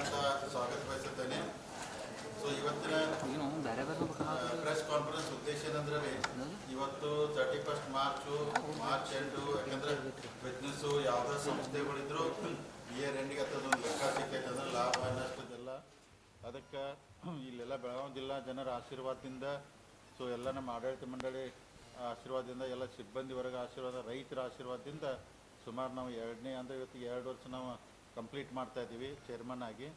ಅಂತ ಸ್ವಾಗತ ಬಯಸುತ್ತೇನೆ. ಸೊ ಇವತ್ತಿನ ಪ್ರೆಸ್ ಕಾನ್ಫರೆನ್ಸ್ ಉದ್ದೇಶ ಏನಂದ್ರೆ ಇವತ್ತು 31 ಮಾರ್ಚ್ ಎಂಟು, ಯಾಕಂದ್ರೆ ಬಿಸ್ನೆಸ್ಸು ಯಾವುದೇ ಸಂಸ್ಥೆಗಳಿದ್ರು ಇಯರ್ ಎಂಡಿಗೆ ಅದೊಂದು ಲೆಕ್ಕ ಸಿಕ್ಕೈತೆ ಅಂದ್ರೆ ಲಾಭ ನಷ್ಟದೆಲ್ಲ. ಅದಕ್ಕೆ ಇಲ್ಲೆಲ್ಲ ಬೆಳಗಾವಿ ಜಿಲ್ಲಾ ಜನರ ಆಶೀರ್ವಾದದಿಂದ, ಸೊ ಎಲ್ಲ ನಮ್ಮ ಆಡಳಿತ ಮಂಡಳಿ ಆಶೀರ್ವಾದದಿಂದ, ಎಲ್ಲ ಸಿಬ್ಬಂದಿ ವರ್ಗ ಆಶೀರ್ವಾದ, ರೈತರ ಆಶೀರ್ವಾದದಿಂದ ಸುಮಾರು ನಾವು ಇವತ್ತು 2 ವರ್ಷ ನಾವು ಕಂಪ್ಲೀಟ್ ಮಾಡ್ತಾ ಇದ್ದೀವಿ ಚೇರ್ಮನ್ ಆಗಿ.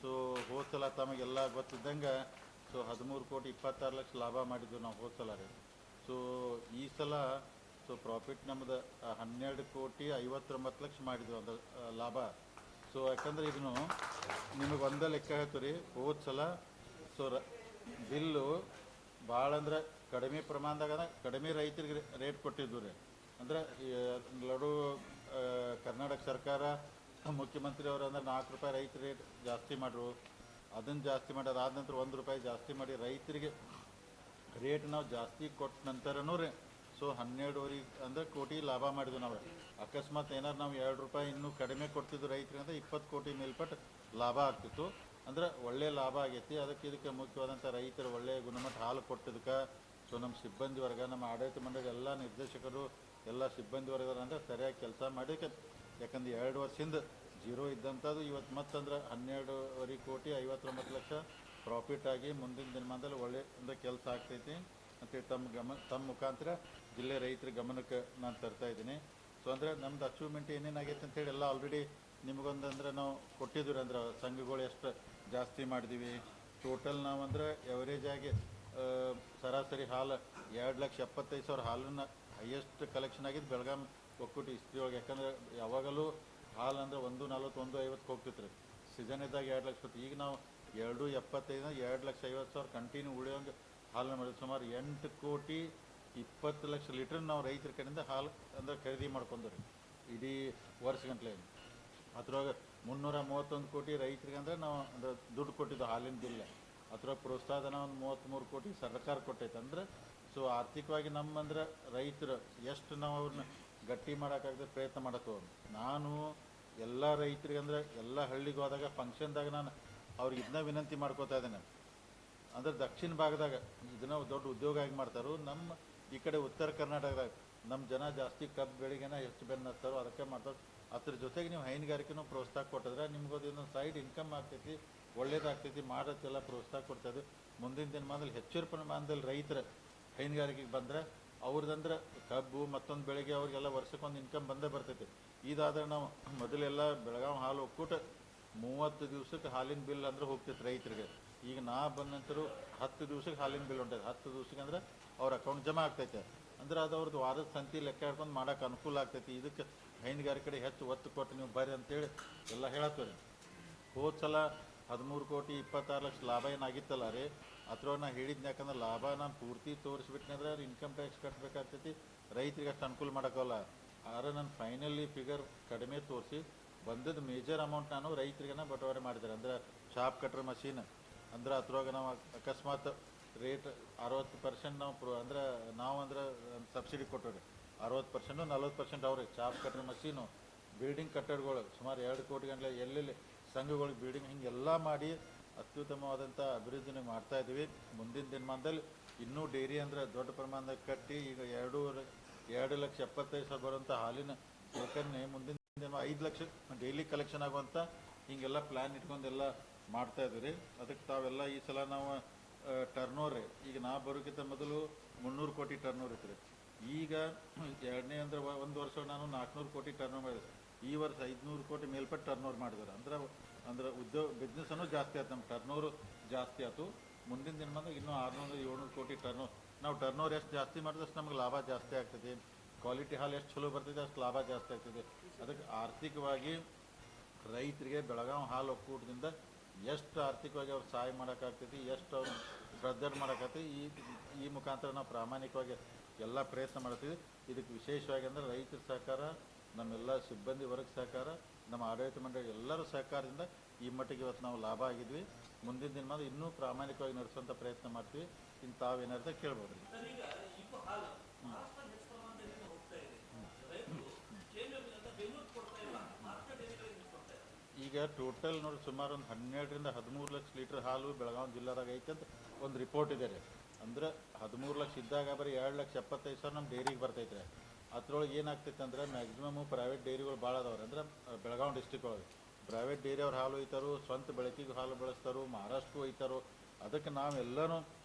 ಸೊ ಹೋದ ಸಲ ತಮಗೆಲ್ಲ ಗೊತ್ತಿದ್ದಂಗೆ 13,26,00,000 ಲಾಭ ಮಾಡಿದ್ವಿ ನಾವು ಹೋದ ಸಲ ರೀ. ಸೊ ಈ ಸಲ ಪ್ರಾಫಿಟ್ ನಮ್ಮದು 12,59,00,000 ಮಾಡಿದ್ವಿ ಒಂದು ಲಾಭ. ಸೊ ಯಾಕಂದ್ರೆ ಇದನ್ನು ನಿಮಗೆ ಒಂದೇ ಲೆಕ್ಕ ಹೇಳ್ತೀವಿ ರೀ. ಹೋದ ಸಲ ಬಿಲ್ಲು ಭಾಳ ಅಂದ್ರೆ ಕಡಿಮೆ ಪ್ರಮಾಣದಾಗ ಕಡಿಮೆ ರೈತರಿಗೆ ರೇಟ್ ಕೊಟ್ಟಿದ್ದು ರೀ. ಅಂದರೆ ಲಡು ಕರ್ನಾಟಕ ಸರ್ಕಾರ ಮುಖ್ಯಮಂತ್ರಿ ಅವರು ಅಂದ್ರೆ 4 ರೂಪಾಯಿ ರೈತ ರೇಟ್ ಜಾಸ್ತಿ ಮಾಡ್ರು. ಅದನ್ನು ಜಾಸ್ತಿ ಮಾಡಿ ಅದಾದ ನಂತರ 1 ರೂಪಾಯಿ ಜಾಸ್ತಿ ಮಾಡಿ ರೈತರಿಗೆ ರೇಟ್ ನಾವು ಜಾಸ್ತಿ ಕೊಟ್ಟ ನಂತರನೂ ರೀ 12.5 ಕೋಟಿ ಲಾಭ ಮಾಡಿದ್ವಿ ನಾವು. ಅಕಸ್ಮಾತ್ ಏನಾರು ನಾವು 2 ರೂಪಾಯಿ ಇನ್ನೂ ಕಡಿಮೆ ಕೊಡ್ತಿದ್ದು ರೈತರಿಗೆ ಅಂದರೆ 20 ಕೋಟಿ ಮೇಲ್ಪಟ್ಟು ಲಾಭ ಆಗ್ತಿತ್ತು. ಅಂದ್ರೆ ಒಳ್ಳೆ ಲಾಭ ಆಗೈತಿ. ಇದಕ್ಕೆ ಮುಖ್ಯವಾದಂಥ ರೈತರು ಒಳ್ಳೆಯ ಗುಣಮಟ್ಟ ಹಾಲು ಕೊಟ್ಟಿದ್ದಕ್ಕೆ ನಮ್ಮ ಸಿಬ್ಬಂದಿ ವರ್ಗ, ನಮ್ಮ ಆಡಳಿತ ಮಂಡಳಿ ಎಲ್ಲ ನಿರ್ದೇಶಕರು, ಎಲ್ಲ ಸಿಬ್ಬಂದಿ ವರ್ಗ ಅಂದರೆ ಸರಿಯಾಗಿ ಕೆಲಸ ಮಾಡೋಕ್ಕೆ. ಯಾಕಂದ್ರೆ 2 ವರ್ಷದಿಂದ ಜೀರೋ ಇದ್ದಂಥದ್ದು ಇವತ್ತು ಮತ್ತಂದ್ರೆ 12,59,00,000 ಪ್ರಾಫಿಟ್ ಆಗಿ ಮುಂದಿನ ದಿನಮಾನದಲ್ಲಿ ಒಳ್ಳೆ ಅಂದರೆ ಕೆಲಸ ಆಗ್ತೈತಿ ಅಂತೇಳಿ ತಮ್ಮ ಮುಖಾಂತರ ಜಿಲ್ಲೆ ರೈತರ ಗಮನಕ್ಕೆ ನಾನು ತರ್ತಾ ಇದ್ದೀನಿ. ಸೊ ಅಂದರೆ ನಮ್ದು ಅಚೀವ್ಮೆಂಟ್ ಏನೇನಾಗೈತೆ ಅಂತೇಳಿ ಎಲ್ಲ ಆಲ್ರೆಡಿ ನಿಮಗೊಂದು ಅಂದ್ರೆ ನಾವು ಕೊಟ್ಟಿದ್ದೀವಿ. ಅಂದ್ರೆ ಸಂಘಗಳು ಎಷ್ಟು ಜಾಸ್ತಿ ಮಾಡಿದ್ದೀವಿ ಟೋಟಲ್ ನಾವು ಅಂದ್ರೆ ಎವರೇಜ್ ಆಗಿ ಸರಾಸರಿ ಹಾಲು 2,75,000 ಹಾಲನ್ನು ಹೈಯೆಸ್ಟ್ ಕಲೆಕ್ಷನ್ ಆಗಿದ್ದು ಬೆಳಗಾವಿ ಒಕ್ಕೂಟ ಇಸ್ತ್ರಿ ಒಳಗೆ. ಯಾಕಂದ್ರೆ ಯಾವಾಗಲೂ ಹಾಲು ಅಂದರೆ 1,40, 1,50 ಹೋಗ್ತಿತ್ತು ರೀ. ಸೀಸನ್ ಇದ್ದಾಗ 2 ಲಕ್ಷ ಕೊಟ್ಟು, ಈಗ ನಾವು 2,75 2,50,000 ಕಂಟಿನ್ಯೂ ಉಳಿಯೋಂಗೆ ಹಾಲನ್ನು ಮಾಡಿದ್ವಿ. ಸುಮಾರು 8,20,00,000 ಲೀಟ್ರ್ ನಾವು ರೈತರ ಕಡೆಯಿಂದ ಹಾಲು ಅಂದ್ರೆ ಖರೀದಿ ಮಾಡ್ಕೊಂಡ್ರಿ ಇಡೀ ವರ್ಷ ಗಂಟ್ಲೆ. ಅದ್ರೊಳಗೆ 331 ಕೋಟಿ ರೈತರಿಗೆ ಅಂದರೆ ನಾವು ಅಂದ್ರೆ ದುಡ್ಡು ಕೊಟ್ಟಿದ್ದು ಹಾಲಿನ ಬಿಲ್. ಅದ್ರೊಳಗೆ ಪ್ರೋತ್ಸಾಹನ ಒಂದು 33 ಕೋಟಿ ಸರ್ಕಾರ ಕೊಟ್ಟೈತೆ. ಅಂದ್ರೆ ಸೊ ಆರ್ಥಿಕವಾಗಿ ನಮ್ಮಂದ್ರೆ ರೈತರು ಎಷ್ಟು ನಾವು ಅವ್ರನ್ನ ಗಟ್ಟಿ ಮಾಡೋಕ್ಕಾಗದೆ ಪ್ರಯತ್ನ ಮಾಡತ್ತವ. ನಾನು ಎಲ್ಲ ರೈತರಿಗೆ ಅಂದರೆ ಎಲ್ಲ ಹಳ್ಳಿಗೆ ಹೋದಾಗ ಫಂಕ್ಷನ್ದಾಗ ನಾನು ಅವ್ರಿಗೆ ಇದನ್ನ ವಿನಂತಿ ಮಾಡ್ಕೋತಾ ಇದ್ದೇನೆ. ಅಂದರೆ ದಕ್ಷಿಣ ಭಾಗದಾಗ ಇದನ್ನ ದೊಡ್ಡ ಉದ್ಯೋಗ ಆಗಿ ಮಾಡ್ತಾರೋ. ನಮ್ಮ ಈ ಕಡೆ ಉತ್ತರ ಕರ್ನಾಟಕದಾಗ ನಮ್ಮ ಜನ ಜಾಸ್ತಿ ಕಬ್ಬು ಬೆಳಿಗ್ಗೆನ ಹೆಚ್ಚು ಬೆನ್ನು ಹತ್ತಾರೋ, ಅದಕ್ಕೆ ಮಾಡ್ತಾರೆ. ಅದ್ರ ಜೊತೆಗೆ ನೀವು ಹೈನುಗಾರಿಕೆನೂ ಪ್ರೋತ್ಸಾಹ ಕೊಟ್ಟಿದ್ರೆ ನಿಮ್ಗೆ ಇನ್ನೊಂದು ಸೈಡ್ ಇನ್ಕಮ್ ಆಗ್ತೈತಿ, ಒಳ್ಳೇದಾಗ್ತೈತಿ. ಮಾಡೋಕ್ಕೆಲ್ಲ ಪ್ರೋತ್ಸಾಹ ಕೊಡ್ತಾಯಿದ್ದು ಮುಂದಿನ ದಿನಮಾನದಲ್ಲಿ ಹೆಚ್ಚಿನ ಪ್ರಮಾಣದಲ್ಲಿ ರೈತರ ಹೈನುಗಾರಿಕೆಗೆ ಬಂದರೆ ಅವ್ರದ್ದಂದ್ರೆ ಕಬ್ಬು ಮತ್ತೊಂದು ಬೆಳೆಗೆ ಅವ್ರಿಗೆಲ್ಲ ವರ್ಷಕ್ಕೊಂದು ಇನ್ಕಮ್ ಬಂದೇ ಬರ್ತೈತಿ. ಇದಾದ್ರೆ ನಾವು ಮೊದಲೆಲ್ಲ ಬೆಳಗಾವಿ ಹಾಲು ಒಕ್ಕೂಟ 30 ದಿವಸಕ್ಕೆ ಹಾಲಿನ ಬಿಲ್ ಅಂದ್ರೆ ಹೋಗ್ತೈತೆ ರೈತರಿಗೆ. ಈಗ ನಾ ಬಂದ ನಂತರ 10 ದಿವಸಕ್ಕೆ ಹಾಲಿನ ಬಿಲ್ ಹೊಂಟೈತೆ. 10 ದಿವಸಕ್ಕೆ ಅಂದ್ರೆ ಅವ್ರ ಅಕೌಂಟ್ ಜಮಾ ಆಗ್ತೈತೆ. ಅಂದ್ರೆ ಅದು ಅವ್ರದ್ದು ವಾರದ ಸಂತಿ ಲೆಕ್ಕ ಹಿಡ್ಕೊಂಡು ಮಾಡೋಕೆ ಅನುಕೂಲ ಆಗ್ತೈತಿ. ಇದಕ್ಕೆ ಹೈನುಗಾರಿಕೆ ಕಡೆ ಹೆಚ್ಚು ಒತ್ತು ಕೊಟ್ಟು ನೀವು ಬರ್ರಿ ಅಂತೇಳಿ ಎಲ್ಲ ಹೇಳತ್ತೀರಿ. ಹೋದ ಸಲ 13,26,00,000 ಲಾಭ ಏನಾಗಿತ್ತಲ್ಲ ರೀ, ಅದ್ರೊಳಗೆ ನಾ ಹೇಳಿದ್ನ. ಯಾಕಂದ್ರೆ ಲಾಭ ನಾನು ಪೂರ್ತಿ ತೋರಿಸ್ಬಿಟ್ನಂದ್ರೆ ಇನ್ಕಮ್ ಟ್ಯಾಕ್ಸ್ ಕಟ್ಟಬೇಕಾಗ್ತೈತಿ, ರೈತರಿಗೆ ಅಷ್ಟು ಅನುಕೂಲ ಮಾಡೋಕ್ಕಲ್ಲ. ಆದ್ರೆ ನಾನು ಫೈನಲಿ ಫಿಗರ್ ಕಡಿಮೆ ತೋರಿಸಿ ಬಂದದ್ದು ಮೇಜರ್ ಅಮೌಂಟ್ ನಾನು ರೈತರಿಗೆನ ಬಟವಾರೆ ಮಾಡಿದ್ದಾರೆ. ಅಂದ್ರೆ ಶಾಪ್ ಕಟ್ರ್ ಮಷೀನ್ ಅಂದ್ರೆ ಅದ್ರೊಳಗೆ ನಾವು ಅಕಸ್ಮಾತ್ ರೇಟ್ 60% ನಾವು ಅಂದ್ರೆ ಸಬ್ಸಿಡಿ ಕೊಟ್ಟವ್ರಿ. 60% 40% ಅವ್ರಿಗೆ ಚಾಪ್ ಕಟ್ರ್ ಮಷೀನು, ಬಿಲ್ಡಿಂಗ್ ಕಟ್ಟಡಗಳು ಸುಮಾರು 2 ಕೋಟಿ ಗಂಟಲೆ ಎಲ್ಲೆಲ್ಲಿ ಸಂಘಗಳಿಗೆ ಬಿಲ್ಡಿಂಗ್ ಹಿಂಗೆಲ್ಲ ಮಾಡಿ ಅತ್ಯುತ್ತಮವಾದಂಥ ಅಭಿವೃದ್ಧಿನ ಮಾಡ್ತಾಯಿದ್ದೀವಿ. ಮುಂದಿನ ದಿನಮಾನದಲ್ಲಿ ಇನ್ನೂ ಡೈರಿ ಅಂದರೆ ದೊಡ್ಡ ಪ್ರಮಾಣದಾಗ ಕಟ್ಟಿ ಈಗ 2,75,000 ಬರುವಂಥ ಹಾಲಿನ ಶೇಖರಣೆ ಮುಂದಿನ ದಿನ 5 ಲಕ್ಷ ಡೈಲಿ ಕಲೆಕ್ಷನ್ ಆಗುವಂಥ ಹಿಂಗೆಲ್ಲ ಪ್ಲ್ಯಾನ್ ಇಟ್ಕೊಂಡೆಲ್ಲ ಮಾಡ್ತಾಯಿದ್ವಿ ರೀ. ಅದಕ್ಕೆ ತಾವೆಲ್ಲ ಈ ಸಲ ನಾವು ಟರ್ನೋರ್ ಈಗ ನಾ ಬರೋಕ್ಕಿಂತ ಮೊದಲು 300 ಕೋಟಿ ಟರ್ನೋರ್ ಇತ್ತು ರೀ. ಈಗ ಎರಡನೇ ಅಂದರೆ ಒಂದು ವರ್ಷ ನಾನು 400 ಕೋಟಿ ಟರ್ನೋರ್ ಮಾಡಿದೆ. ಈ ವರ್ಷ 500 ಕೋಟಿ ಮೇಲ್ಪಟ್ಟು ಟರ್ನೋರ್ ಮಾಡಿದ್ದಾರೆ. ಅಂದ್ರೆ ಬಿಸ್ನೆಸ್ಸನ್ನು ಜಾಸ್ತಿ ಆಯ್ತು, ನಮ್ಮ ಟರ್ನೋರು ಜಾಸ್ತಿ ಆಯ್ತು. ಮುಂದಿನ ದಿನಮಾನದಾಗ ಇನ್ನೂ 600-700 ಕೋಟಿ ಟರ್ನೋರ್. ನಾವು ಟರ್ನೋರ್ ಎಷ್ಟು ಜಾಸ್ತಿ ಮಾಡಿದ್ರೆ ಅಷ್ಟು ನಮ್ಗೆ ಲಾಭ ಜಾಸ್ತಿ ಆಗ್ತದೆ. ಕ್ವಾಲಿಟಿ ಹಾಲು ಎಷ್ಟು ಚಲೋ ಬರ್ತೈತೆ ಅಷ್ಟು ಲಾಭ ಜಾಸ್ತಿ ಆಗ್ತದೆ. ಅದಕ್ಕೆ ಆರ್ಥಿಕವಾಗಿ ರೈತರಿಗೆ ಬೆಳಗಾವಿ ಹಾಲು ಒಕ್ಕೂಟದಿಂದ ಎಷ್ಟು ಆರ್ಥಿಕವಾಗಿ ಅವ್ರು ಸಹಾಯ ಮಾಡೋಕ್ಕಾಗ್ತೈತಿ, ಎಷ್ಟು ಅವ್ರು ಸದೃಢ ಮಾಡೋಕ್ಕಾಗ್ತೈತಿ, ಈ ಮುಖಾಂತರ ನಾವು ಪ್ರಾಮಾಣಿಕವಾಗಿ ಎಲ್ಲ ಪ್ರಯತ್ನ ಮಾಡ್ತೀವಿ. ಇದಕ್ಕೆ ವಿಶೇಷವಾಗಿ ಅಂದರೆ ರೈತರ ಸಹಕಾರ, ನಮ್ಮೆಲ್ಲ ಸಿಬ್ಬಂದಿ ವರ್ಗ ಸಹಕಾರ, ನಮ್ಮ ಆಡಳಿತ ಮಂಡಳಿ ಎಲ್ಲರ ಸಹಕಾರದಿಂದ ಈ ಮಟ್ಟಿಗೆ ಇವತ್ತು ನಾವು ಲಾಭ ಆಗಿದ್ವಿ. ಮುಂದಿನ ದಿನ ಇನ್ನೂ ಪ್ರಾಮಾಣಿಕವಾಗಿ ನಡೆಸುವಂಥ ಪ್ರಯತ್ನ ಮಾಡ್ತೀವಿ. ಇನ್ನು ತಾವೇನಾದ್ರೆ ಕೇಳ್ಬೋದು ರೀ. ಈಗ ಈಗ ಟೋಟಲ್ ನೋಡಿ ಸುಮಾರು ಒಂದು 12ರಿಂದ 13 ಲಕ್ಷ ಲೀಟ್ರ್ ಹಾಲು ಬೆಳಗಾವಿ ಜಿಲ್ಲಾದಾಗ ಐತೆ ಅಂತ ಒಂದು ರಿಪೋರ್ಟ್ ಇದೆ ರೀ. ಅಂದ್ರೆ 13 ಲಕ್ಷ ಇದ್ದಾಗ ಬರೀ 2,75,000 ನಮ್ಮ ಡೈರಿಗೆ ಬರ್ತೈತೆ ರೀ. ಅದ್ರೊಳಗೆ ಏನಾಗ್ತೈತೆ ಅಂದ್ರೆ ಮ್ಯಾಕ್ಸಿಮಮ್ ಪ್ರೈವೇಟ್ ಡೈರಿಗಳು ಭಾಳ ಅದಾವ್ರಿ. ಅಂದ್ರೆ ಬೆಳಗಾವಿ ಡಿಸ್ಟಿಕ್ ಒಳಗೆ ಪ್ರೈವೇಟ್ ಡೈರಿ ಅವ್ರು ಹಾಲು ಒಯ್ತಾರೋ, ಸ್ವಂತ ಬೆಳಕಿಗೆ ಹಾಲು ಬೆಳೆಸ್ತಾರೋ, ಮಹಾರಾಷ್ಟ್ರಕ್ಕೂ ಒಯ್ತಾರೋ. ಅದಕ್ಕೆ ನಾವೆಲ್ಲನೂ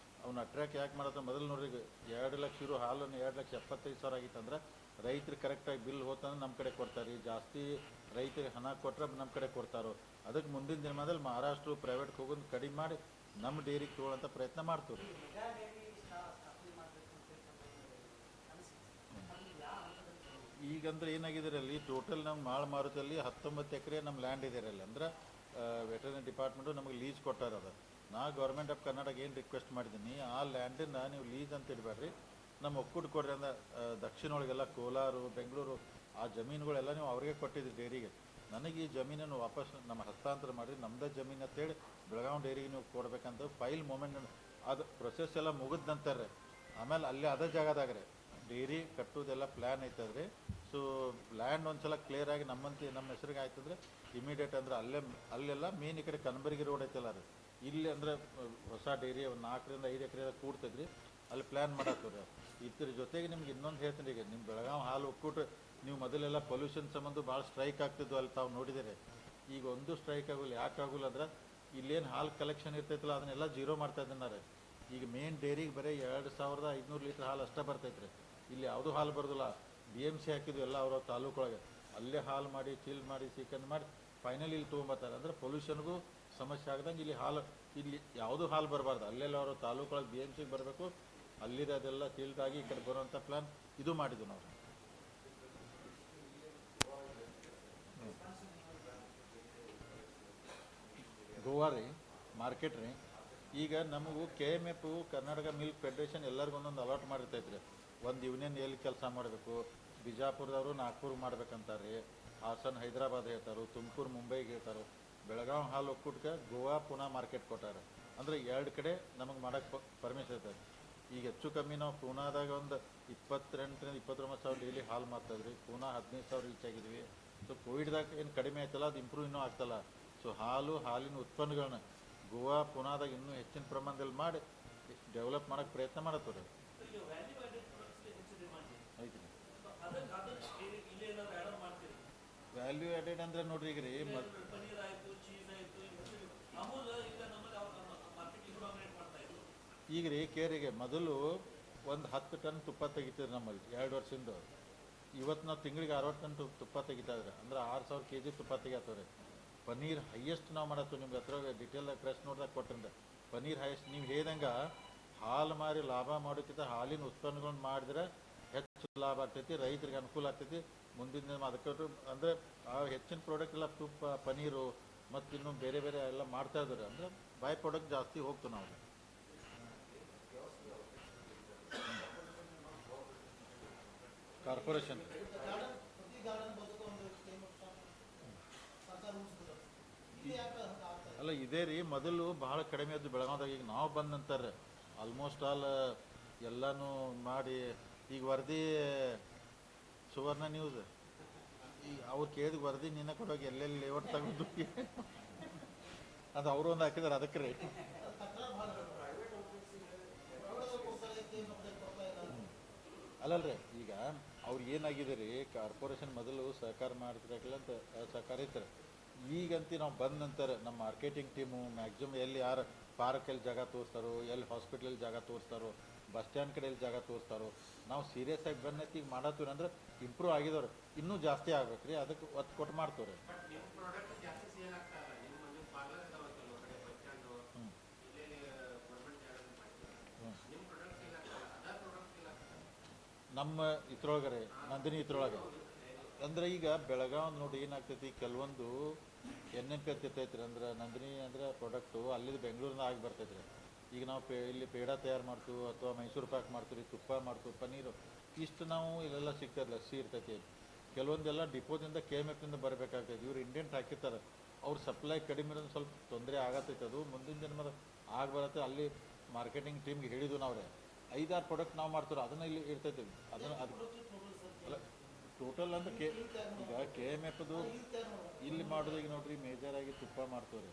ಅವ್ನ ಅಟ್ರ್ಯಾಕ್ಟ್ ಯಾಕೆ ಮಾಡತ್ತೆ, ಮೊದಲು ನೋಡ್ರಿ ಈಗ 2 ಲಕ್ಷ ಇರೋ ಹಾಲನ್ನು 2,75,000 ಆಗಿತ್ತಂದ್ರೆ ರೈತರಿಗೆ ಕರೆಕ್ಟಾಗಿ ಬಿಲ್ ಹೋತಂದ್ರೆ ನಮ್ಮ ಕಡೆ ಕೊಡ್ತಾರೆ. ಜಾಸ್ತಿ ರೈತರಿಗೆ ಹಣ ಕೊಟ್ಟರೆ ನಮ್ಮ ಕಡೆ ಕೊಡ್ತಾರೋ. ಅದಕ್ಕೆ ಮುಂದಿನ ದಿನಮಾನದಲ್ಲಿ ಮಹಾರಾಷ್ಟ್ರ ಪ್ರೈವೇಟ್ಗೆ ಹೋಗೋದು ಕಡಿಮೆ ಮಾಡಿ ನಮ್ಮ ಡೈರಿಗೆ ತೊಗೊಳ್ಳೋಂಥ ಪ್ರಯತ್ನ ಮಾಡ್ತೀವಿ. ಈಗಂದ್ರೆ ಏನಾಗಿದೆ ಅಲ್ಲಿ ಟೋಟಲ್ ನಮ್ಮ ಮಾರುತಿಯಲ್ಲಿ 19 ಎಕರೆ ನಮ್ಮ ಲ್ಯಾಂಡ್ ಇದೆ ಅಲ್ಲಿ. ಅಂದ್ರೆ ವೆಟರ್ನರಿ ಡಿಪಾರ್ಟ್ಮೆಂಟು ನಮಗೆ ಲೀಸ್ ಕೊಟ್ಟಾರ. ಅದು ನಾ ಗೌರ್ಮೆಂಟ್ ಆಫ್ ಕರ್ನಾಟಕ ಏನು ರಿಕ್ವೆಸ್ಟ್ ಮಾಡಿದ್ದೀನಿ, ಆ ಲ್ಯಾಂಡನ್ನು ನೀವು ಲೀಸ್ ಅಂತ ಇಡಬೇಡ್ರಿ, ನಮ್ಮ ಒಕ್ಕೂಟ ಕೊಡ್ರಿ. ಅಂದ್ರೆ ದಕ್ಷಿಣ ಒಳಗೆಲ್ಲ ಕೋಲಾರ, ಬೆಂಗಳೂರು ಆ ಜಮೀನುಗಳೆಲ್ಲ ನೀವು ಅವ್ರಿಗೆ ಕೊಟ್ಟಿದ್ರಿ ಡೈರಿಗೆ. ನನಗೆ ಈ ಜಮೀನನ್ನು ವಾಪಸ್ ನಮ್ಮ ಹಸ್ತಾಂತರ ಮಾಡಿರಿ, ನಮ್ಮದೇ ಜಮೀನು ಅಂತೇಳಿ ಬೆಳಗಾವಿ ಡೈರಿಗೆ ನೀವು ಕೊಡ್ಬೇಕಂತ ಫೈಲ್ ಮೂಮೆಂಟ್ ಅದು ಪ್ರೊಸೆಸ್ ಎಲ್ಲ ಮುಗಿದ ನಂತರ ಆಮೇಲೆ ಅಲ್ಲಿ ಅದೇ ಜಾಗದಾಗ ರೀ ಡೈರಿ ಕಟ್ಟೋದೆಲ್ಲ ಪ್ಲ್ಯಾನ್ ಐತದ್ರಿ. ಸೊ ಲ್ಯಾಂಡ್ ಒಂದ್ಸಲ ಕ್ಲಿಯರ್ ಆಗಿ ನಮ್ಮ ಹೆಸರಿಗೆ ಆಯ್ತಂದ್ರೆ ಇಮಿಡಿಯೇಟ್ ಅಂದ್ರೆ ಅಲ್ಲೆಲ್ಲ ಮೇನ್ ಈ ಕಡೆ ಕನಬರಗಿ ರೋಡ್ ಐತಲ್ಲ ರೀ, ಇಲ್ಲಿ ಅಂದ್ರೆ ಹೊಸ ಡೈರಿ ಒಂದು 4ರಿಂದ 5 ಎಕರೆ ಕೂಡ್ತದ್ರಿ, ಅಲ್ಲಿ ಪ್ಲ್ಯಾನ್ ಮಾಡತ್ತೀವಿ. ಇದ್ರ ಜೊತೆಗೆ ನಿಮ್ಗೆ ಇನ್ನೊಂದು ಹೇಳ್ತೀನಿ, ಈಗ ನಿಮ್ಮ ಬೆಳಗಾವಿ ಹಾಲು ಒಕ್ಕೂಟ ನೀವು ಮೊದಲೆಲ್ಲ ಪೊಲ್ಯೂಷನ್ ಸಂಬಂಧ ಭಾಳ ಸ್ಟ್ರೈಕ್ ಆಗ್ತಿದ್ವು ಅಲ್ಲಿ ತಾವು ನೋಡಿದ್ದೀರಿ. ಈಗ ಒಂದು ಸ್ಟ್ರೈಕ್ ಆಗೋಲ್ಲ. ಯಾಕೆ ಆಗೋಲ್ಲ ಅಂದ್ರೆ ಇಲ್ಲೇನು ಹಾಲು ಕಲೆಕ್ಷನ್ ಇರ್ತೈತಲ್ಲ ಅದನ್ನೆಲ್ಲ ಜೀರೋ ಮಾಡ್ತಾ ಇದ್ದಾರೆ. ಈಗ ಮೇನ್ ಡೈರಿಗೆ ಬರೀ 2,500 ಲೀಟ್ರ್ ಹಾಲು ಅಷ್ಟೇ ಬರ್ತೈತೆ ರೀ. ಇಲ್ಲಿ ಯಾವುದೂ ಹಾಲು ಬರೋದಿಲ್ಲ. BMC ಹಾಕಿದ್ವು ಎಲ್ಲ ಅವರ ತಾಲೂಕೊಳಗೆ, ಅಲ್ಲೇ ಹಾಲು ಮಾಡಿ ಚೀಲ್ ಮಾಡಿ ಸೀಕಂಡ್ ಮಾಡಿ ಫೈನಲ್ ಇಲ್ಲಿ ತೊಗೊಂಬರ್ತಾರೆ. ಅಂದರೆ ಪೊಲ್ಯೂಷನ್ಗೂ ಸಮಸ್ಯೆ ಆಗ್ದಂಗೆ ಇಲ್ಲಿ ಯಾವುದೂ ಹಾಲು ಬರಬಾರ್ದು. ಅಲ್ಲೆಲ್ಲ ಅವರು ತಾಲೂಕೊಳಗೆ BMCಗೆ ಬರಬೇಕು, ಅಲ್ಲಿದೆ ಅದೆಲ್ಲ ಚೀಲ್ದಾಗಿ ಈ ಕಡೆ ಬರುವಂಥ ಪ್ಲ್ಯಾನ್ ಇದು ಮಾಡಿದ್ವಿ ನಾವು. ಗೋವಾ ರೀ ಮಾರ್ಕೆಟ್ ರೀ. ಈಗ ನಮಗೂ KMF ಕರ್ನಾಟಕ ಮಿಲ್ಕ್ ಫೆಡರೇಷನ್ ಎಲ್ಲರಿಗೂ ಒಂದೊಂದು ಅಲಾಟ್ ಮಾಡಿರ್ತೈತೆ ರೀ. ಒಂದು ಯೂನಿಯನ್ ಎಲ್ಲಿ ಕೆಲಸ ಮಾಡಬೇಕು, ಬಿಜಾಪುರದವರು ನಾಗ್ಪುರ್ ಮಾಡ್ಬೇಕಂತಾರೆ ರೀ, ಹಾಸನ್ ಹೈದರಾಬಾದ್ ಹೇಳ್ತಾರೆ, ತುಮಕೂರು ಮುಂಬೈಗೆ ಹೇಳ್ತಾರೆ. ಬೆಳಗಾವಿ ಹಾಲು ಒಕ್ಕೂಟಕ್ಕೆ ಗೋವಾ ಪುನಾ ಮಾರ್ಕೆಟ್ ಕೊಟ್ಟಾರೆ. ಅಂದರೆ 2 ಕಡೆ ನಮಗೆ ಮಾಡೋಕ್ಕೆ ಪರ್ಮಿಷನ್ ಇರ್ತದೆ. ಈಗ ಹೆಚ್ಚು ಕಮ್ಮಿ ನಾವು ಪೂನಾದಾಗ ಒಂದು 28ರಿಂದ 29,000 ಡೈಲಿ ಹಾಲು ಮಾರ್ತಾಯಿದ್ರಿ. ಪೂನಾ 15,000 ರೀಚ್ ಆಗಿದ್ವಿ. ಸೊ ಕೋವಿಡ್ದಾಗ ಏನು ಕಡಿಮೆ ಆಯ್ತಲ್ಲ, ಅದು ಇಂಪ್ರೂವ್ ಇನ್ನೂ ಆಗ್ತಲ್ಲ. ಸೊ ಹಾಲಿನ ಉತ್ಪನ್ನಗಳನ್ನ ಗೋವಾ ಪುನಾದಾಗ ಇನ್ನೂ ಹೆಚ್ಚಿನ ಪ್ರಮಾಣದಲ್ಲಿ ಮಾಡಿ ಡೆವಲಪ್ ಮಾಡೋಕ್ಕೆ ಪ್ರಯತ್ನ ಮಾಡತ್ತವ್ರಿ. ವ್ಯಾಲ್ಯೂ ಆ್ಯಡೆಡ್ ಅಂದರೆ ನೋಡ್ರಿ ಈಗ ರೀ ಈಗ ರೀ ಕೇರಿಗೆ ಮೊದಲು ಒಂದು 10 ಟನ್ ತುಪ್ಪ ತೆಗಿತೀರಿ ನಮ್ಮಲ್ಲಿ 2 ವರ್ಷದಿಂದ. ಇವತ್ತು ನಾವು ತಿಂಗಳಿಗೆ 60 ಟನ್ ತುಪ್ಪ ತೆಗಿತಾ ಇದ್ರೆ ಅಂದ್ರೆ 6,000 kg ತುಪ್ಪ ತೆಗಿಯತ್ತವ್ರಿ. ಪನ್ನೀರ್ ಹೈಯೆಸ್ಟ್ ನಾವು ಮಾಡತ್ತು. ನಿಮ್ಗೆ ಹತ್ರ ಡಿಟೇಲ್ದಾಗ ಪ್ರೆಸ್ ನೋಡ್ದಾಗ ಕೊಟ್ಟಂದ್ರೆ ಪನ್ನೀರ್ ಹೈಯೆಸ್ಟ್. ನೀವು ಹೇಳ್ದಂಗೆ ಹಾಲು ಮಾರಿ ಲಾಭ ಮಾಡೋಕ್ಕಿಂತ ಹಾಲಿನ ಉತ್ಪನ್ನಗಳನ್ನ ಮಾಡಿದ್ರೆ ಹೆಚ್ಚು ಲಾಭ ಆಗ್ತೈತಿ, ರೈತರಿಗೆ ಅನುಕೂಲ ಆಗ್ತೈತಿ. ಮುಂದಿನ ಅದಕ್ಕೆ ಅಂದರೆ ಆ ಹೆಚ್ಚಿನ ಪ್ರಾಡಕ್ಟ್ ಎಲ್ಲ ತುಪ್ಪ, ಪನ್ನೀರು ಮತ್ತು ಇನ್ನೂ ಬೇರೆ ಬೇರೆ ಎಲ್ಲ ಮಾಡ್ತಾ ಇದ್ದಾರೆ. ಅಂದರೆ ಬೈ ಪ್ರಾಡಕ್ಟ್ ಜಾಸ್ತಿ ಹೋಗ್ತು ನಾವು. ಕಾರ್ಪೊರೇಷನ್ ಅಲ್ಲ ಇದೇ ರೀ ಮೊದಲು ಭಾಳ ಕಡಿಮೆ ಇದ್ದು ಬೆಳಗಾವಿದಾಗ. ಈಗ ನಾವು ಬಂದ ನಂತರ ಆಲ್ಮೋಸ್ಟ್ ಆಲ್ ಎಲ್ಲನೂ ಮಾಡಿ ಈಗ ವರದಿ ಸುವರ್ಣ ನ್ಯೂಸ್ ಈಗ ಅವ್ರು ಕೇಳಿದ ವರದಿ ನಿನ್ನ ಕೊಡೋಗಿ ಎಲ್ಲೆಲ್ಲಿ ಲೇಔಟ್ ತಗೊಂಡು ಅದು ಅವರು ಒಂದು ಹಾಕಿದಾರೆ. ಅದಕ್ಕೆ ರೀ ಅಲ್ಲಲ್ರಿ ಈಗ ಅವ್ರಿಗೆ ಏನಾಗಿದೆ ರೀ, ಕಾರ್ಪೊರೇಷನ್ ಮೊದಲು ಸಹಕಾರ ಮಾಡ್ತಿರಲ್ಲ ಅಂತ ಸಹಕಾರ ಇರ್ತಾರೆ. ಈಗಂತೂ ನಾವು ಬಂದ ನಂತರ ನಮ್ಮ ಮಾರ್ಕೆಟಿಂಗ್ ಟೀಮು ಮ್ಯಾಕ್ಸಿಮಮ್ ಎಲ್ಲಿ ಯಾರು ಪಾರ್ಕಲ್ಲಿ ಜಾಗ ತೋರಿಸ್ತಾರೋ, ಎಲ್ಲಿ ಹಾಸ್ಪಿಟ್ಲಲ್ಲಿ ಜಾಗ ತೋರಿಸ್ತಾರೋ, ಬಸ್ ಸ್ಟ್ಯಾಂಡ್ ಕಡೆಯಲ್ಲಿ ಜಾಗ ತೋರಿಸ್ತಾರೋ, ನಾವು ಸೀರಿಯಸ್ ಆಗಿ ಬಂದೈತಿ ಈಗ ಮಾಡತ್ತೀವಿ ಅಂದ್ರೆ ಇಂಪ್ರೂವ್ ಆಗಿದವ್ರು ಇನ್ನೂ ಜಾಸ್ತಿ ಆಗ್ಬೇಕು ರೀ. ಅದಕ್ಕೆ ಒತ್ತು ಕೊಟ್ಟು ಮಾಡ್ತವ್ರಿ. ನಮ್ಮ ಇದ್ರೊಳಗೆ ನಂದಿನಿ ಇದ್ರೊಳಗೆ ಅಂದ್ರೆ ಈಗ ಬೆಳಗಾವಿ ನೋಡಿ ಏನಾಗ್ತೈತಿ, ಕೆಲವೊಂದು NNP ಇರ್ತೈತ್ರಿ. ಅಂದ್ರೆ ನಂದಿನಿ ಅಂದ್ರೆ ಪ್ರಾಡಕ್ಟು ಅಲ್ಲಿ ಬೆಂಗಳೂರಿಂದ ಆಗಿ ಬರ್ತೈತ್ರಿ. ಈಗ ನಾವು ಇಲ್ಲಿ ಪೇಡ ತಯಾರು ಮಾಡ್ತೀವಿ ಅಥವಾ ಮೈಸೂರು ಪಾಕ್ ಮಾಡ್ತೀವಿ, ತುಪ್ಪ ಮಾಡ್ತೀವಿ, ಪನ್ನೀರು ಇಷ್ಟು ನಾವು ಇಲ್ಲೆಲ್ಲ ಸಿಗ್ತದೆ, ಲಸ್ಸಿ ಇರ್ತೈತಿ. ಕೆಲವೊಂದೆಲ್ಲ ಡಿಪೋದಿಂದ KMFನಿಂದ ಬರಬೇಕಾಗ್ತೈತಿ. ಇವ್ರು ಇಂಡೆಂಟ್ ಹಾಕಿರ್ತಾರೆ, ಅವ್ರ ಸಪ್ಲೈ ಕಡಿಮೆ ಇರೋದು ಸ್ವಲ್ಪ ತೊಂದರೆ ಆಗತ್ತೈತೆ. ಅದು ಮುಂದಿನ ದಿನ ಆಗಿ ಬರುತ್ತೆ. ಅಲ್ಲಿ ಮಾರ್ಕೆಟಿಂಗ್ ಟೀಮ್ಗೆ ಹೇಳಿದ್ವು ನಾವು 5-6 ಪ್ರಾಡಕ್ಟ್ ನಾವು ಮಾಡ್ತೀವಿ, ಅದನ್ನು ಇಲ್ಲಿ ಇರ್ತೈತಿ. ಅದನ್ನು ಅದು ಅಲ್ಲ ಟೋಟಲ್ ಅಂದ್ರೆ ಈಗ ಕೆ ಎಮ್ ಎಫ್ದು ಇಲ್ಲಿ ಮಾಡೋದು ಈಗ ನೋಡ್ರಿ ಮೇಜರಾಗಿ ತುಪ್ಪ ಮಾಡ್ತೀವ್ರಿ,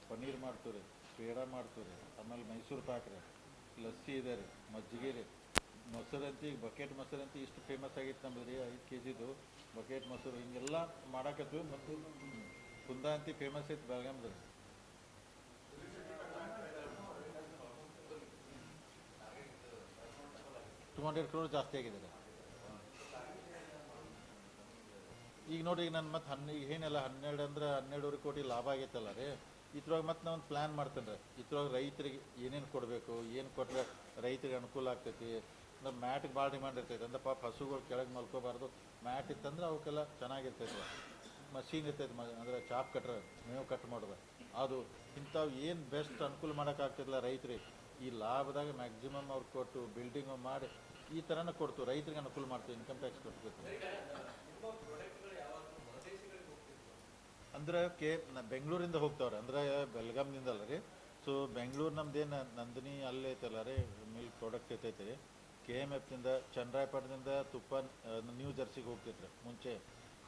ಪನ್ನೀರ್ ಮಾಡ್ತೀವ್ರಿ, ಪೇಡ ಮಾಡ್ತೀವ್ರಿ, ಆಮೇಲೆ ಮೈಸೂರು ಪಾಕ್ ರೀ, ಲಸ್ಸಿ ಇದೆ ರೀ, ಮಜ್ಜಿಗೆ ರೀ, ಮೊಸರಂತಿ ಈಗ ಬಕೆಟ್ ಮೊಸರಂತಿ ಇಷ್ಟು ಫೇಮಸ್ ಆಗಿತ್ತು ನಮ್ಮದು ರೀ, 5 kgದು ಬಕೆಟ್ ಮೊಸರು ಹಿಂಗೆಲ್ಲ ಮಾಡಾಕತ್ತೀವಿ. ಮತ್ತು ಕುಂದ ಅಂತಿ ಫೇಮಸ್ ಐತಿ ಬೆಳಗಾಮ್ದು. 200 crore ಜಾಸ್ತಿ ಆಗಿದೆ ರೀ. ಈಗ ನೋಡಿ ಈಗ ನನ್ನ ಮತ್ತೆ ಈಗ ಏನೆಲ್ಲ 12 ಅಂದ್ರೆ 12.5 ಕೋಟಿ ಲಾಭ ಆಗೈತಲ್ಲ ರೀ. ಇದ್ರೊಳಗೆ ಮತ್ತೆ ನಾವು ಒಂದು ಪ್ಲ್ಯಾನ್ ಮಾಡ್ತೇನೆ ರೀ. ಇದ್ರೊಳಗೆ ರೈತರಿಗೆ ಏನೇನು ಕೊಡಬೇಕು, ಏನು ಕೊಟ್ಟರೆ ರೈತರಿಗೆ ಅನುಕೂಲ ಆಗ್ತೈತಿ. ಅಂದ್ರೆ ಮ್ಯಾಟ್ಗೆ ಭಾಳ ಡಿಮಾಂಡ್ ಇರ್ತೈತೆ ಅಂದ್ರೆ ಪಾಪ ಹಸುಗಳು ಕೆಳಗೆ ಮಲ್ಕೋಬಾರ್ದು. ಮ್ಯಾಟ್ ಇತ್ತಂದ್ರೆ ಅವಕ್ಕೆಲ್ಲ ಚೆನ್ನಾಗಿರ್ತೈತೆ. ಮಷೀನ್ ಇರ್ತೈತೆ, ಅಂದರೆ ಚಾಪ್ ಕಟ್ರೆ ಮೇವು ಕಟ್ ಮಾಡೋದು ಅದು ಇಂಥವು ಏನು ಬೆಸ್ಟ್ ಅನುಕೂಲ ಮಾಡೋಕ್ಕಾಗ್ತಿಲ್ಲ ರೈತರಿಗೆ. ಈ ಲಾಭದಾಗ ಮ್ಯಾಕ್ಸಿಮಮ್ ಅವ್ರು ಕೊಟ್ಟು ಬಿಲ್ಡಿಂಗ್ ಮಾಡಿ ಈ ಥರನೇ ಕೊಡ್ತು ರೈತರಿಗೆ ಅನುಕೂಲ ಮಾಡ್ತೀವಿ. ಇನ್ಕಮ್ ಟ್ಯಾಕ್ಸ್ ಕಟ್ಬೇಕು ಅಂದ್ರೆ ಬೆಂಗಳೂರಿಂದ ಹೋಗ್ತಾವ್ರೆ, ಅಂದ್ರೆ ಬೆಳಗಾಂನಿಂದಲ್ಲ ರೀ. ಸೊ ಬೆಂಗಳೂರು ನಮ್ದೇನು ನಂದಿನಿ ಅಲ್ಲೇ ಐತಲ್ಲ ರೀ, ಮಿಲ್ಕ್ ಪ್ರಾಡಕ್ಟ್ ಇರ್ತೈತೆ ರೀ. KMFನಿಂದ ಚನ್ನರಾಯಪಟ್ಟಣದಿಂದ ತುಪ್ಪ ನ್ಯೂ ಜರ್ಸಿಗೆ ಹೋಗ್ತೈತೆ ರೀ ಮುಂಚೆ.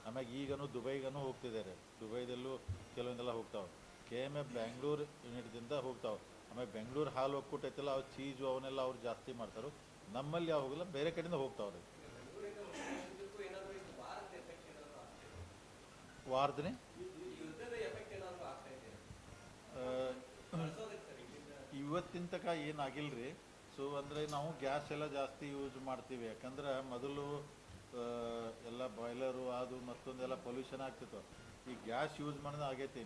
ಆಮ್ಯಾಗ ಈಗನೂ ದುಬೈಗನೂ ಹೋಗ್ತಿದೆ ರೀ, ದುಬೈದಲ್ಲೂ ಕೆಲವೊಂದೆಲ್ಲ ಹೋಗ್ತಾವೆ. KMF ಬ್ಯಾಂಗ್ಳೂರು ಯೂನಿಟ್ದಿಂದ ಹೋಗ್ತಾವೆ. ಆಮೇಲೆ ಬೆಂಗಳೂರು ಹಾಲು ಒಕ್ಕೂಟೈತಲ್ಲ, ಅವ್ರು ಚೀಸು ಅವನ್ನೆಲ್ಲ ಅವ್ರು ಜಾಸ್ತಿ ಮಾಡ್ತಾರೆ. ನಮ್ಮಲ್ಲಿ ಯಾವ ಹೋಗಿಲ್ಲ, ಬೇರೆ ಕಡೆಯಿಂದ ಹೋಗ್ತಾವ್ರಿ. ವಾರದನೇ ಇವತ್ತಿನ ತನಕ ಏನಾಗಿಲ್ಲ ರೀ. ಸೊ ಅಂದರೆ ನಾವು ಗ್ಯಾಸ್ ಎಲ್ಲ ಜಾಸ್ತಿ ಯೂಸ್ ಮಾಡ್ತೀವಿ. ಯಾಕಂದ್ರೆ ಮೊದಲು ಎಲ್ಲ ಬಾಯ್ಲರು ಅದು ಮತ್ತೊಂದೆಲ್ಲ ಪೊಲ್ಯೂಷನ್ ಆಗ್ತಿತ್ತು. ಈ ಗ್ಯಾಸ್ ಯೂಸ್ ಮಾಡೋದು ಆಗೈತಿ.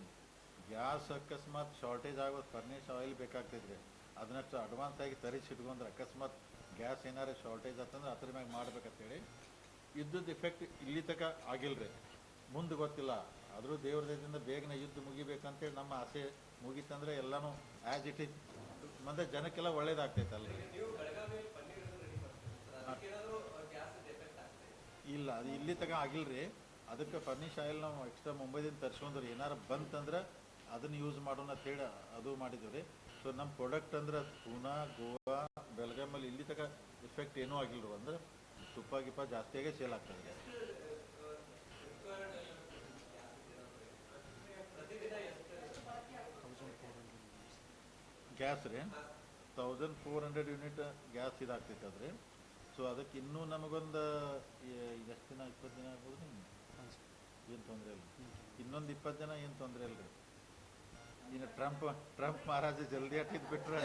ಗ್ಯಾಸ್ ಅಕಸ್ಮಾತ್ ಶಾರ್ಟೇಜ್ ಆಗೋದು ಫರ್ನೇಸ್ ಆಯಿಲ್ ಬೇಕಾಗ್ತೈತೆ ರೀ. ಅದನ್ನಷ್ಟು ಅಡ್ವಾನ್ಸ್ ಆಗಿ ತರಿಸಿ ಇಟ್ಕೊಂಡ್ರೆ ಅಕಸ್ಮಾತ್ ಗ್ಯಾಸ್ ಏನಾರು ಶಾರ್ಟೇಜ್ ಆತಂದ್ರೆ ಅದ್ರ ಮ್ಯಾಗ ಮಾಡ್ಬೇಕಂತೇಳಿ ಯುದ್ಧದ ಇಫೆಕ್ಟ್ ಇಲ್ಲಿ ತನಕ ಆಗಿಲ್ಲ ರೀ. ಮುಂದೆ ಗೊತ್ತಿಲ್ಲ, ಆದರೂ ದೇವ್ರ ದಯದಿಂದ ಬೇಗನೆ ಯುದ್ಧ ಮುಗಿಬೇಕಂತೇಳಿ ನಮ್ಮ ಆಸೆ. ಮುಗೀತಂದ್ರೆ ಎಲ್ಲನೂ ಆ್ಯಸ್ ಇಟ್ ಈಸ್ ಮತ್ತೆ ಜನಕ್ಕೆಲ್ಲ ಒಳ್ಳೇದಾಗ್ತೈತಲ್ಲ ರೀ. ಇಲ್ಲ, ಅದು ಇಲ್ಲಿ ತನಕ ಆಗಿಲ್ಲ ರೀ. ಅದಕ್ಕೆ ಫರ್ನಿಶ್ ಆಯಿಲ್ ನಾವು ಎಕ್ಸ್ಟ್ರಾ ಮುಂಬೈದಿಂದ ತರಿಸ್ಕೊಂಡ್ರಿ. ಏನಾರು ಬಂತಂದ್ರೆ ಅದನ್ನು ಯೂಸ್ ಮಾಡೋಣ ಅಂತೇಳಿ ಅದು ಮಾಡಿದ್ದೀವಿ ರೀ. ಸೊ ನಮ್ಮ ಪ್ರಾಡಕ್ಟ್ ಅಂದ್ರೆ ಪೂನಾ, ಗೋವಾ, ಬೆಳಗಾಮಲ್ಲಿ ಇಲ್ಲಿ ತನಕ ಇಫೆಕ್ಟ್ ಏನೂ ಆಗಿಲ್ಲ ರೀ. ಅಂದ್ರೆ ತುಪ್ಪ ಗಿಪ್ಪ ಜಾಸ್ತಿಯಾಗೇ ಸೇಲ್ ಆಗ್ತದೆ. ಗ್ಯಾಸ್ ರೀ 1400 ಯೂನಿಟ್ ಗ್ಯಾಸ್ ಇದಾಗ್ತೈತೆ ಅದ್ರಿ. ಸೊ ಅದಕ್ಕೆ ಇನ್ನೂ ನಮಗೊಂದು ಎಷ್ಟು ದಿನ, 20 ದಿನ ಆಗ್ಬೋದು. ಏನು ತೊಂದರೆ ಇಲ್ಲ, ಇನ್ನೊಂದು 20 ದಿನ ಏನು ತೊಂದರೆ ಇಲ್ಲ ರೀ. ಇನ್ನು ಟ್ರಂಪ್ ಮಹಾರಾಜ ಜಲ್ದಿ ಅಟ್ಟಿದ್ದು ಬಿಟ್ರೆ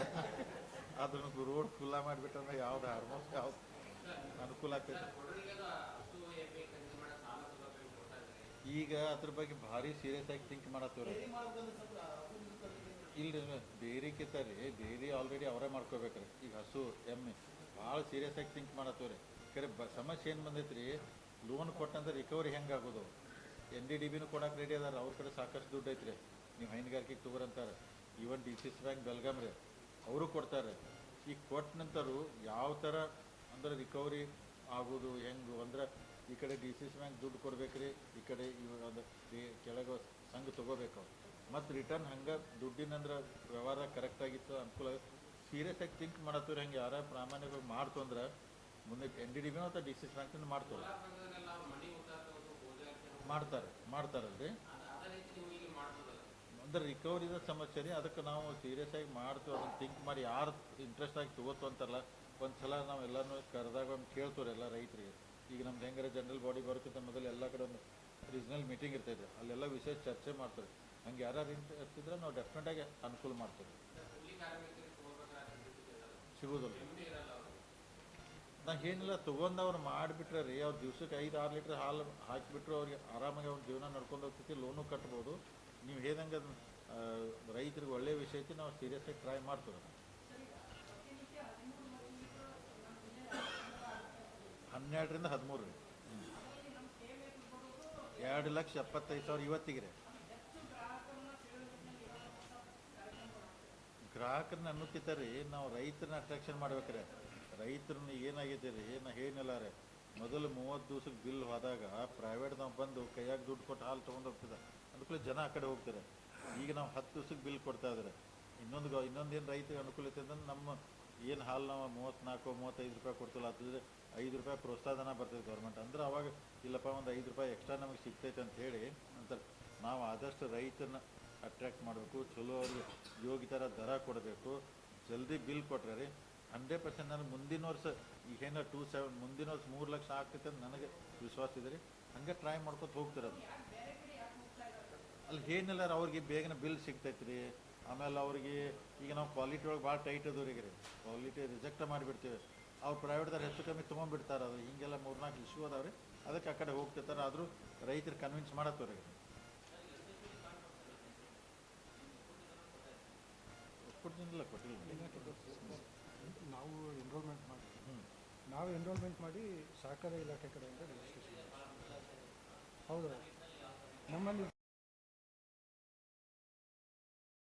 ಅದನ್ನು ರೋಡ್ ಖುಲ್ಲಾ ಮಾಡಿಬಿಟ್ರೆ ಯಾವ್ದು ಆಲ್ಮೋಸ್ಟ್ ಯಾವ್ದು ಅನುಕೂಲ ಆಗ್ತೈತೆ. ಈಗ ಅದ್ರ ಬಗ್ಗೆ ಭಾರಿ ಸೀರಿಯಸ್ ಆಗಿ ಥಿಂಕ್ ಮಾಡತ್ತೀವ್ರಿ. ಇಲ್ರಿ ಡೈರಿಕ್ಕಿಂತ ರೀ, ಡೈರಿ ಆಲ್ರೆಡಿ ಅವರೇ ಮಾಡ್ಕೋಬೇಕ್ರಿ. ಈಗ ಹಸು ಎಮ್ಮೆ ಭಾಳ ಸೀರಿಯಸ್ ಆಗಿ ಥಿಂಕ್ ಮಾಡತ್ತವ್ರಿ. ಖರೆ ಸಮಸ್ಯೆ ಏನು ಬಂದೈತೆ ರೀ, ಲೋನ್ ಕೊಟ್ಟಂದ್ರೆ ರಿಕವರಿ ಹೆಂಗೆ ಆಗೋದು. NDDBನೂ ಕೊಡಕ್ಕೆ ರೆಡಿ ಅದಾರ, ಅವ್ರ ಕಡೆ ಸಾಕಷ್ಟು ದುಡ್ಡು ಐತ್ರಿ. ನೀವು ಹೈನುಗಾರಿಕೆಗೆ ತೊಗೊರಂತಾರೆ. ಈವನ್ DCC ಬ್ಯಾಂಕ್ ಬೆಳಗಾಂ ರೀ, ಅವರು ಕೊಡ್ತಾರೆ. ಈಗ ಕೊಟ್ಟ ನಂತರ ಯಾವ ಥರ ಅಂದ್ರೆ ರಿಕವರಿ ಆಗೋದು ಹೆಂಗೆ ಅಂದ್ರೆ ಈ ಕಡೆ DCC ಬ್ಯಾಂಕ್ ದುಡ್ಡು ಕೊಡ್ಬೇಕ್ರಿ, ಈ ಕಡೆ ಒಂದು ಕೆಳಗೆ ಸಂಘ ತೊಗೋಬೇಕು. ಮತ್ತು ರಿಟರ್ನ್ ಹಂಗೆ ದುಡ್ಡಿನಂದ್ರೆ ವ್ಯವಹಾರ ಕರೆಕ್ಟಾಗಿತ್ತು, ಅನುಕೂಲ ಆಗುತ್ತೆ. ಸೀರಿಯಸ್ ಆಗಿ ಥಿಂಕ್ ಮಾಡತ್ತವ್ರಿ. ಹಂಗೆ ಯಾರ ಪ್ರಾಮಾಣಿಕವಾಗಿ ಮಾಡ್ತು ಅಂದ್ರೆ ಮುಂದೆ NDDBನೂ ಅಥವಾ DCC ಬ್ಯಾಂಕ್ನಿಂದ ಮಾಡ್ತಾರೆ. ಮಾಡ್ತಾರಲ್ರಿ. ಅಂದ್ರೆ ರಿಕವರಿದ ಸಮಸ್ಯೆ ರೀ. ಅದಕ್ಕೆ ನಾವು ಸೀರಿಯಸ್ ಆಗಿ ಮಾಡ್ತೀವಿ. ಅದನ್ನು ಥಿಂಕ್ ಮಾಡಿ ಯಾರು ಇಂಟ್ರೆಸ್ಟ್ ಆಗಿ ತೊಗೋತು ಅಂತಾರಲ್ಲ, ಒಂದು ಸಲ ನಾವು ಎಲ್ಲನೂ ಕರೆದಾಗ ಒಂದು ಕೇಳ್ತೀವ್ರಿ ಎಲ್ಲ ರೈತರಿಗೆ. ಈಗ ನಮ್ದು ಹೆಂಗಾರೆ ಜನರಲ್ ಬಾಡಿ ಬರೋಕ್ಕಿಂತ ಮೊದಲು ಎಲ್ಲ ಕಡೆ ಒಂದು ರೀಜ್ನಲ್ ಮೀಟಿಂಗ್ ಇರ್ತೈತೆ, ಅಲ್ಲೆಲ್ಲ ವಿಷಯ ಚರ್ಚೆ ಮಾಡ್ತಾರೆ. ಹಂಗೆ ಯಾರು ಇರ್ತಿದ್ರೆ ನಾವು ಡೆಫಿನೆಟಾಗಿ ಅನುಕೂಲ ಮಾಡ್ತೀವಿ. ಸಿಗೋದಿಲ್ಲ ನಾ ಏನಿಲ್ಲ, ತೊಗೊಂಡವ್ರು ಮಾಡಿಬಿಟ್ರೆ ರೀ, ಅವ್ರು ದಿವ್ಸಕ್ಕೆ 5-6 ಲೀಟ್ರ್ ಹಾಲು ಹಾಕಿಬಿಟ್ರು ಅವ್ರಿಗೆ ಆರಾಮಾಗಿ ಅವ್ರ ಜೀವನ ನಡ್ಕೊಂಡು ಹೋಗ್ತೈತಿ, ಲೋನು ಕಟ್ಬೋದು. ನೀವು ಹೇಳ್ದಂಗೆ ಅದನ್ನು ರೈತರಿಗೆ ಒಳ್ಳೆಯ ವಿಷಯ ಐತಿ. ನಾವು ಸೀರಿಯಸ್ ಆಗಿ ಟ್ರೈ ಮಾಡ್ತೀವಿ. 12ರಿಂದ 13 ರೀ. 2,75,000 ಇವತ್ತಿಗೆ ರೀ. ಗ್ರಾಹಕರನ್ನ ಅನ್ನೋಕ್ಕಿಂತ ರೀ ನಾವು ರೈತರನ್ನ ಅಟ್ರಾಕ್ಷನ್ ಮಾಡ್ಬೇಕ್ರೆ. ರೈತರನ್ನ ಏನಾಗಿದೆ ರೀ, ಏನಿಲ್ಲ ರೀ, ಮೊದಲು 30 ದಿವ್ಸಕ್ಕೆ ಬಿಲ್ ಹೋದಾಗ ಪ್ರೈವೇಟ್ದವ್ನು ಬಂದು ಕೈಯಾಗ ದುಡ್ಡು ಕೊಟ್ಟು ಹಾಲು ತೊಗೊಂಡು ಹೋಗ್ತಿದ್ದ. ಅದಕ್ಕೂ ಜನ ಆ ಕಡೆ ಹೋಗ್ತಾರೆ. ಈಗ ನಾವು 10 ದಿವ್ಸಕ್ಕೆ ಬಿಲ್ ಕೊಡ್ತಾ ಇದ್ದಾರೆ. ಇನ್ನೊಂದೇನು ರೈತರಿಗೆ ಅನುಕೂಲತೆ ಅಂತಂದ್ರೆ ನಮ್ಮ ಏನು ಹಾಲು ನಾವು 34-35 ರೂಪಾಯಿ ಕೊಡ್ತಿಲ್ಲ, ಅದು 5 ರೂಪಾಯಿ ಪ್ರೋತ್ಸಾಹನ ಬರ್ತೈತೆ ಗೌರ್ಮೆಂಟ್ ಅಂದ್ರೆ, ಅವಾಗ ಇಲ್ಲಪ್ಪ ಒಂದು 5 ರೂಪಾಯಿ ಎಕ್ಸ್ಟ್ರಾ ನಮಗೆ ಸಿಗ್ತೈತೆ ಅಂತ ಹೇಳಿ ಅಂತಾರೆ. ನಾವು ಆದಷ್ಟು ರೈತನ ಅಟ್ರ್ಯಾಕ್ಟ್ ಮಾಡಬೇಕು, ಚಲೋ ಅವ್ರಿಗೆ ಯೋಗ್ಯತರ ದರ ಕೊಡಬೇಕು, ಜಲ್ದಿ ಬಿಲ್ ಕೊಟ್ರೆ ರೀ 100% ನನಗೆ ಮುಂದಿನ ವರ್ಷ ಈಗೇನ 27 ಮುಂದಿನ ವರ್ಷ 3 ಲಕ್ಷ ಆಗ್ತೈತೆ ಅಂತ ನನಗೆ ವಿಶ್ವಾಸ ಇದೆ ರೀ. ಹಂಗೆ ಟ್ರೈ ಮಾಡ್ಕೊತ ಹೋಗ್ತಿರೋದು ಅಲ್ಲಿ ಏನಿಲ್ಲ ರೀ, ಅವ್ರಿಗೆ ಬೇಗನೆ ಬಿಲ್ ಸಿಗ್ತೈತೆ ರೀ. ಆಮೇಲೆ ಅವ್ರಿಗೆ ಈಗ ನಾವು ಕ್ವಾಲಿಟಿ ಒಳಗೆ ಭಾಳ ಟೈಟ್ ಅದವ್ರಿಗೆ ರೀ, ಕ್ವಾಲಿಟಿ ರಿಜೆಕ್ಟ್ ಮಾಡಿಬಿಡ್ತೀವಿ. ಅವ್ರು ಪ್ರೈವೇಟ್ದಾರು ಹೆಚ್ಚು ಕಮ್ಮಿ ತೊಗೊಂಡ್ಬಿಡ್ತಾರೆ, ಅದು ಹಿಂಗೆಲ್ಲ 3-4 ಇಶ್ಯೂ ಅದಾವೆ ರೀ. ಅದಕ್ಕೆ ಆ ಕಡೆ ಹೋಗ್ತಿರ್ತಾರೆ. ಆದರೂ ರೈತರು ಕನ್ವಿನ್ಸ್ ಮಾಡತ್ತವ್ರಿಗೆ ಕೊಡ್ತೀನಿಲ್ಲ ಕೊಟ್ಟಿಲ್ಲ. ನಾವು ಎನ್ರೋಲ್ಮೆಂಟ್ ಮಾಡಿ ಸಹಕಾರ ಇಲಾಖೆ ಕಡೆಯಿಂದ ರಿಜಿಸ್ಟ್ರೇಷನ್. ಹೌದು ನಮ್ಮಲ್ಲಿ